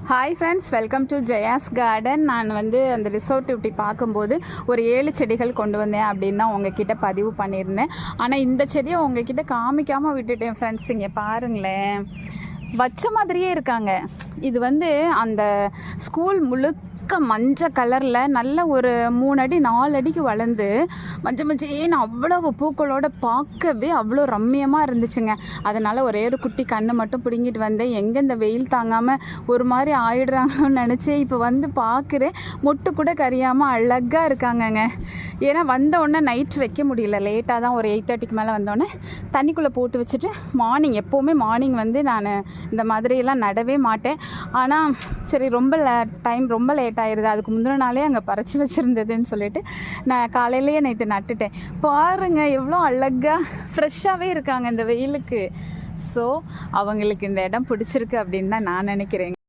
Hi friends, welcome to Jaya's garden. நான் வந்து அந்த ரிசோர்ட் இப்படி பார்க்கும்போது ஒரு 7 செடிகள் கொண்டு வந்தேன் அப்படின்னு தான் உங்ககிட்ட பதிவு பண்ணியிருந்தேன். ஆனால் இந்த செடியை உங்ககிட்ட காமிக்காமல் விட்டுட்டேன் ஃப்ரெண்ட்ஸ். இங்கே பாருங்களேன், வச்ச மாதிரியே இருக்காங்க. இது வந்து அந்த ஸ்கூல் முழுக்க மஞ்சள் கலரில் நல்ல ஒரு 3 அடி 4 அடிக்கு வளர்ந்து மஞ்சேன்னு அவ்வளோ பூக்களோட பார்க்கவே அவ்வளோ ரம்மியமாக இருந்துச்சுங்க. அதனால் ஒரே ஒரு குட்டி கன்று மட்டும் பிடுங்கிட்டு வந்தேன். எங்கே இந்த வெயில் தாங்காமல் ஒரு மாதிரி ஆயிடுறாங்கன்னு நினச்சி இப்போ வந்து பார்க்குறேன். மொட்டு கூட கரியாமல் அழகாக இருக்காங்கங்க. ஏன்னா வந்த உடனே நைட் வைக்க முடியல, லேட்டாக தான் ஒரு 8:30க்கு மேலே வந்தோடனே தண்ணிக்குள்ளே போட்டு வச்சுட்டு எப்போவுமே மார்னிங் வந்து நான் இந்த மாதிரியெல்லாம் நடவே மாட்டேன். ஆனால் சரி, டைம் ரொம்ப லேட் ஆயிடுது, அதுக்கு முந்தின நாளே அங்கே பறித்து வச்சுருந்ததுன்னு சொல்லிட்டு நான் காலையிலேயே நேற்று நட்டுட்டேன். பாருங்கள் எவ்வளோ அழகாக ஃப்ரெஷ்ஷாகவே இருக்காங்க இந்த வெயிலுக்கு. ஸோ அவங்களுக்கு இந்த இடம் பிடிச்சிருக்கு அப்படின்னு தான் நான் நினைக்கிறேன்.